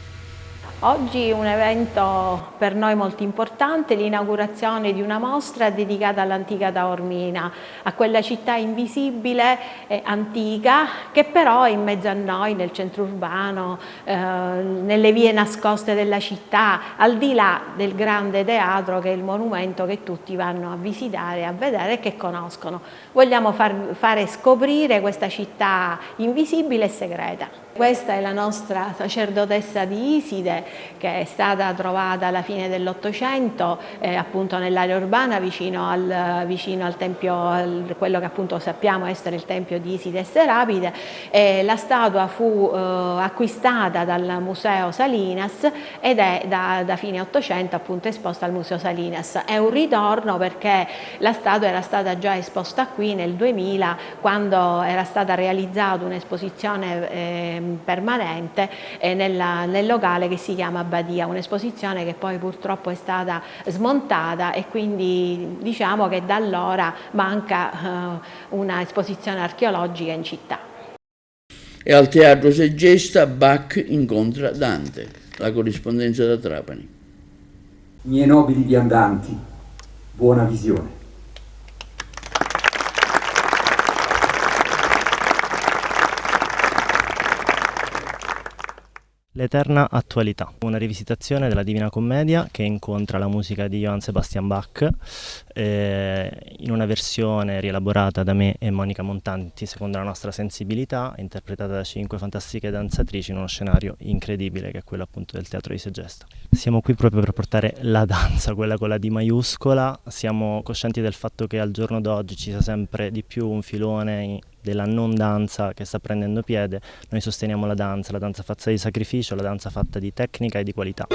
Oggi un evento per noi molto importante, l'inaugurazione di una mostra dedicata all'antica Taormina, a quella città invisibile e antica che però è in mezzo a noi, nel centro urbano, nelle vie nascoste della città, al di là del grande teatro che è il monumento che tutti vanno a visitare, a vedere e che conoscono. Vogliamo fare scoprire questa città invisibile e segreta. Questa è la nostra sacerdotessa di Iside, che è stata trovata alla fine dell'Ottocento, appunto nell'area urbana vicino al tempio, quello che appunto sappiamo essere il tempio di Iside e Serapide. La statua fu acquistata dal Museo Salinas ed è da fine Ottocento appunto esposta al Museo Salinas. È un ritorno perché la statua era stata già esposta qui nel 2000, quando era stata realizzata un'esposizione permanente nel locale che si chiama Badia, un'esposizione che poi purtroppo è stata smontata e quindi diciamo che da allora manca una esposizione archeologica in città. E al Teatro Segesta Bach incontra Dante, la corrispondenza da Trapani. Miei nobili viandanti, buona visione. L'eterna attualità, una rivisitazione della Divina Commedia che incontra la musica di Johann Sebastian Bach in una versione rielaborata da me e Monica Montanti secondo la nostra sensibilità, interpretata da 5 fantastiche danzatrici in uno scenario incredibile che è quello appunto del Teatro di Segesta. Siamo qui proprio per portare la danza, quella con la D maiuscola. Siamo coscienti del fatto che al giorno d'oggi ci sia sempre di più un filone della non danza che sta prendendo piede. Noi sosteniamo la danza fatta di sacrificio, la danza fatta di tecnica e di qualità.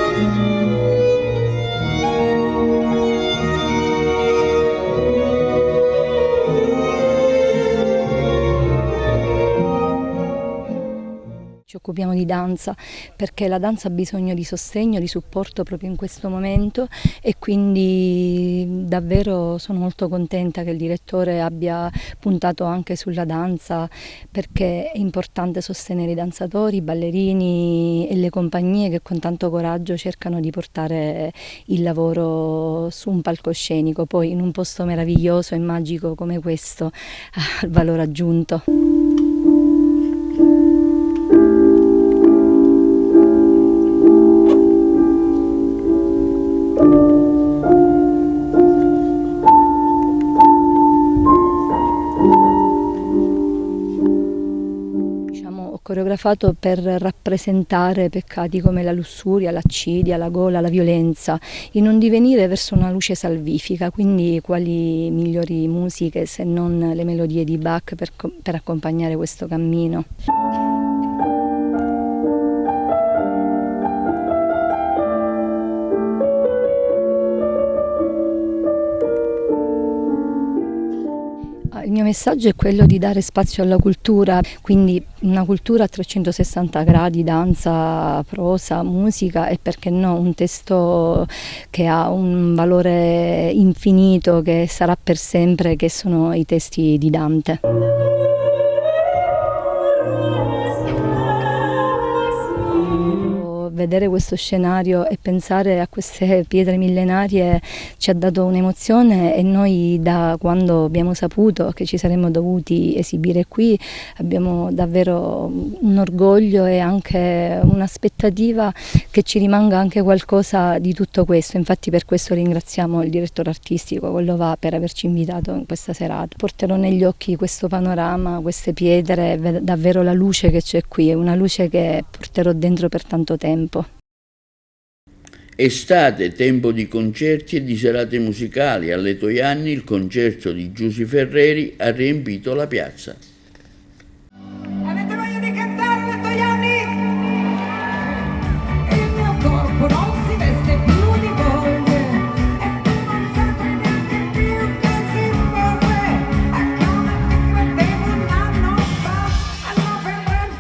Ci occupiamo di danza perché la danza ha bisogno di sostegno, di supporto proprio in questo momento e quindi davvero sono molto contenta che il direttore abbia puntato anche sulla danza, perché è importante sostenere i danzatori, i ballerini e le compagnie che con tanto coraggio cercano di portare il lavoro su un palcoscenico, poi in un posto meraviglioso e magico come questo, al valore aggiunto. Coreografato per rappresentare peccati come la lussuria, l'accidia, la gola, la violenza, in un divenire verso una luce salvifica, quindi quali migliori musiche se non le melodie di Bach per accompagnare questo cammino. Il mio messaggio è quello di dare spazio alla cultura, quindi una cultura a 360 gradi, danza, prosa, musica e perché no un testo che ha un valore infinito, che sarà per sempre, che sono i testi di Dante. Vedere questo scenario e pensare a queste pietre millenarie ci ha dato un'emozione e noi da quando abbiamo saputo che ci saremmo dovuti esibire qui abbiamo davvero un orgoglio e anche un'aspettativa che ci rimanga anche qualcosa di tutto questo. Infatti per questo ringraziamo il direttore artistico Collova per averci invitato in questa serata. Porterò negli occhi questo panorama, queste pietre, davvero la luce che c'è qui, è una luce che porterò dentro per tanto tempo. Estate, tempo di concerti e di serate musicali. Alle Toianni il concerto di Giusy Ferreri ha riempito la piazza. Avete voglia di cantare alle Toianni? Il mio corpo non si veste più di voglie e tu non saprai neanche più che si muove. È come ti credevo un anno fa a novembre.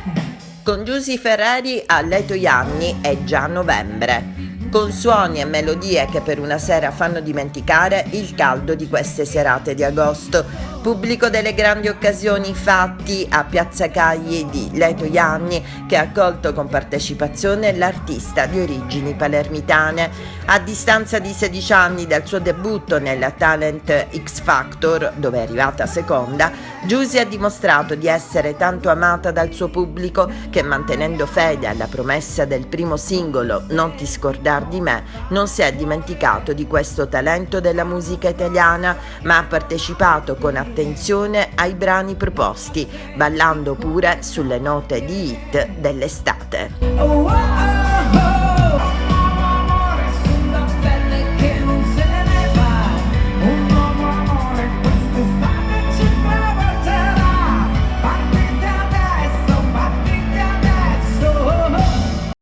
Con Giusy Ferreri alle Toianni è già novembre, con suoni e melodie che per una sera fanno dimenticare il caldo di queste serate di agosto. Pubblico delle grandi occasioni fatti a Piazza Cagli di Leto Ianni, che ha accolto con partecipazione l'artista di origini palermitane. A distanza di 16 anni dal suo debutto nel Talent X Factor, dove è arrivata seconda, Giusy ha dimostrato di essere tanto amata dal suo pubblico che, mantenendo fede alla promessa del primo singolo Non ti scordar di me, non si è dimenticato di questo talento della musica italiana, ma ha partecipato con attenzione ai brani proposti, ballando pure sulle note di hit dell'estate.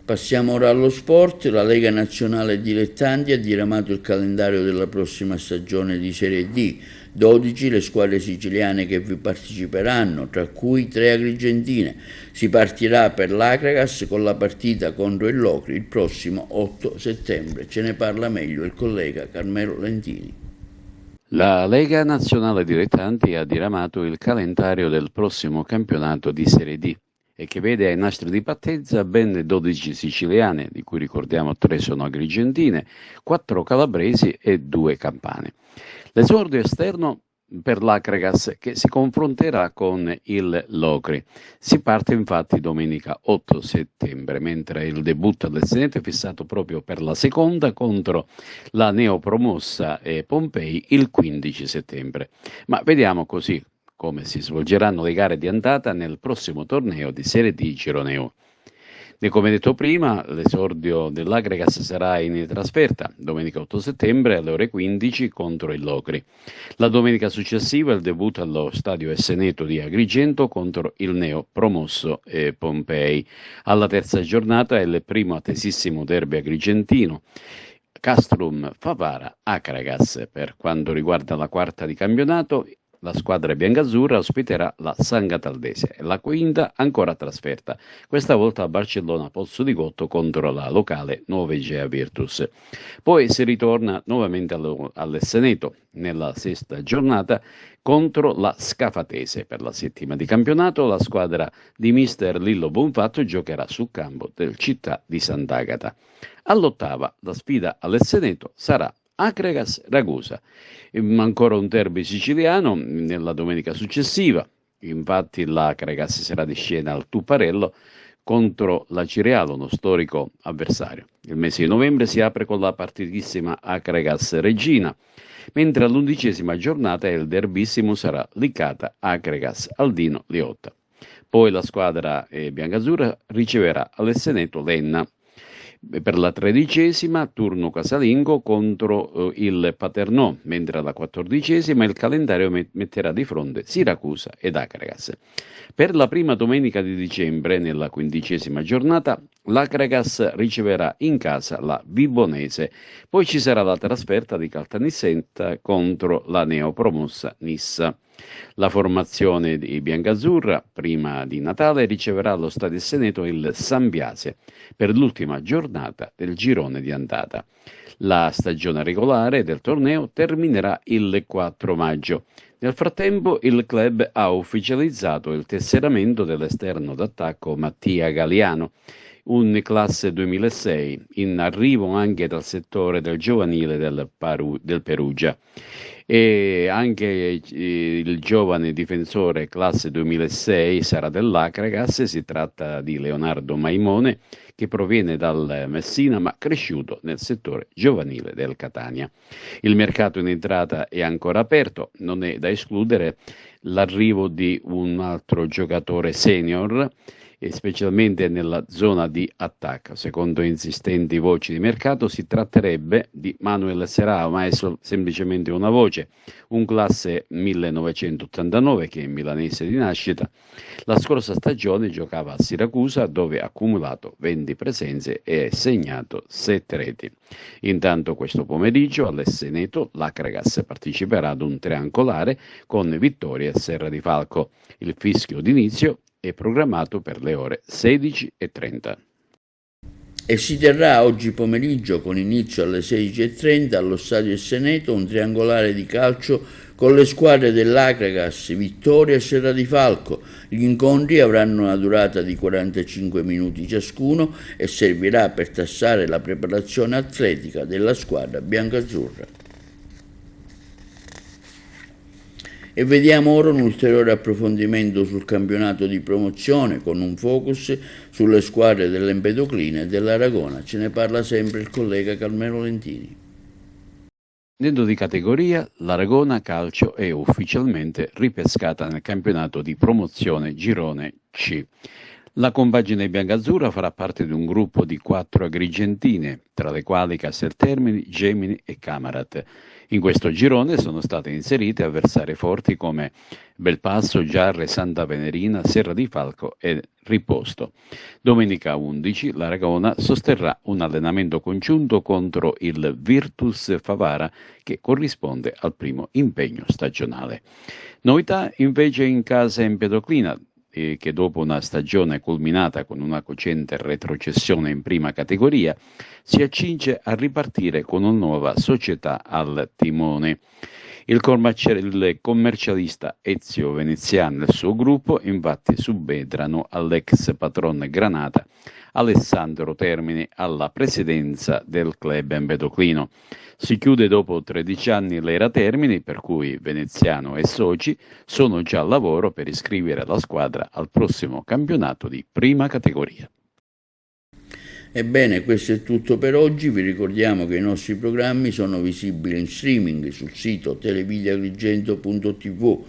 Passiamo ora allo sport. La Lega Nazionale Dilettanti ha diramato il calendario della prossima stagione di Serie D. 12 le squadre siciliane che vi parteciperanno, tra cui 3 agrigentine. Si partirà per l'Acragas con la partita contro il Locri il prossimo 8 settembre. Ce ne parla meglio il collega Carmelo Lentini. La Lega Nazionale Dilettanti ha diramato il calendario del prossimo campionato di Serie D, e che vede ai nastri di partenza ben 12 siciliane, di cui ricordiamo 3 sono agrigentine, 4 calabresi e 2 campane. L'esordio esterno per l'Acragas, che si confronterà con il Locri. Si parte infatti domenica 8 settembre, mentre il debutto all'Esseneto è fissato proprio per la seconda contro la neopromossa Pompei il 15 settembre. Ma vediamo così come si svolgeranno le gare di andata nel prossimo torneo di Serie D Gironeo. E come detto prima, l'esordio dell'Acragas sarà in trasferta, domenica 8 settembre alle ore 15 contro il Locri. La domenica successiva il debutto allo stadio Esseneto di Agrigento contro il neo promosso Pompei. Alla terza giornata è il primo attesissimo derby agrigentino, Castrum Favara Acragas. Per quanto riguarda la quarta di campionato, la squadra biancazzurra ospiterà la San Cataldese e la quinta ancora a trasferta, questa volta a Barcellona Pozzo di Gotto contro la locale 9 Gea Virtus. Poi si ritorna nuovamente all'Esseneto nella sesta giornata contro la Scafatese. Per la settima di campionato la squadra di mister Lillo Bonfatto giocherà sul campo del Città di Sant'Agata. All'ottava la sfida all'Esseneto sarà Acragas Ragusa. Ancora un derby siciliano nella domenica successiva, infatti l'Acragas sarà di scena al Tupparello contro la Cirealo, uno storico avversario. Il mese di novembre si apre con la partitissima Acragas Regina, mentre all'11ª giornata il derbissimo sarà Licata Acragas Aldino Liotta. Poi la squadra biancazzurra riceverà all'Esseneto Lenna. Per la 13ª turno casalingo contro il Paternò, mentre alla 14ª il calendario metterà di fronte Siracusa ed Acragas. Per la prima domenica di dicembre, nella 15ª giornata, l'Acragas riceverà in casa la Vibonese, poi ci sarà la trasferta di Caltanissetta contro la neopromossa Nissa. La formazione di biancazzurra, prima di Natale, riceverà allo Stadio Esseneto il San Biase per l'ultima giornata del girone di andata. La stagione regolare del torneo terminerà il 4 maggio. Nel frattempo il club ha ufficializzato il tesseramento dell'esterno d'attacco Mattia Galiano, un classe 2006, in arrivo anche dal settore del giovanile del Perugia. E anche il giovane difensore classe 2006 sarà dell'Acragas. Si tratta di Leonardo Maimone, che proviene dal Messina ma cresciuto nel settore giovanile del Catania. Il mercato in entrata è ancora aperto, non è da escludere l'arrivo di un altro giocatore senior, e specialmente nella zona di attacco. Secondo insistenti voci di mercato si tratterebbe di Manuel Serrao, ma è semplicemente una voce, un classe 1989 che è milanese di nascita. La scorsa stagione giocava a Siracusa, dove ha accumulato 20 presenze e ha segnato 7 reti. Intanto questo pomeriggio all'Esseneto l'Acragas parteciperà ad un triangolare con Vittoria e Serra di Falco. Il fischio d'inizio è programmato per le ore 16:30. E si terrà oggi pomeriggio, con inizio alle 16:30, allo Stadio Esseneto un triangolare di calcio con le squadre dell'Acragas, Vittoria e Serra di Falco. Gli incontri avranno una durata di 45 minuti ciascuno e servirà per tassare la preparazione atletica della squadra biancazzurra. E vediamo ora un ulteriore approfondimento sul campionato di promozione con un focus sulle squadre dell'Empedoclina e dell'Aragona. Ce ne parla sempre il collega Carmelo Lentini. Scendendo di categoria, l'Aragona Calcio è ufficialmente ripescata nel campionato di promozione Girone C. La compagine biancazzurra farà parte di un gruppo di 4 agrigentine, tra le quali Casteltermini, Gemini e Camarat. In questo girone sono state inserite avversarie forti come Belpasso, Giarre, Santa Venerina, Serra di Falco e Riposto. Domenica 11 l'Aragona sosterrà un allenamento congiunto contro il Virtus Favara, che corrisponde al primo impegno stagionale. Novità invece in casa Empedoclina, che dopo una stagione culminata con una cocente retrocessione in prima categoria si accinge a ripartire con una nuova società al timone. Il commercialista Ezio Veneziano e il suo gruppo infatti subentrano all'ex patron Granata Alessandro Termini alla presidenza del club empedoclino. Si chiude dopo 13 anni l'era Termini, per cui Veneziano e soci sono già al lavoro per iscrivere la squadra al prossimo campionato di prima categoria. Ebbene, questo è tutto per oggi. Vi ricordiamo che i nostri programmi sono visibili in streaming sul sito televideoagrigento.tv,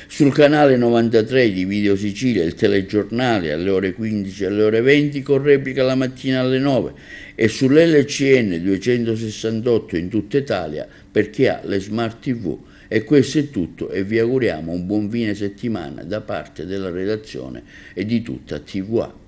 sul canale 93 di Video Sicilia, il telegiornale alle ore 15 e alle ore 20 con replica la mattina alle 9 e sull'LCN 268 in tutta Italia per chi ha le smart TV. E questo è tutto e vi auguriamo un buon fine settimana da parte della redazione e di tutta TVA.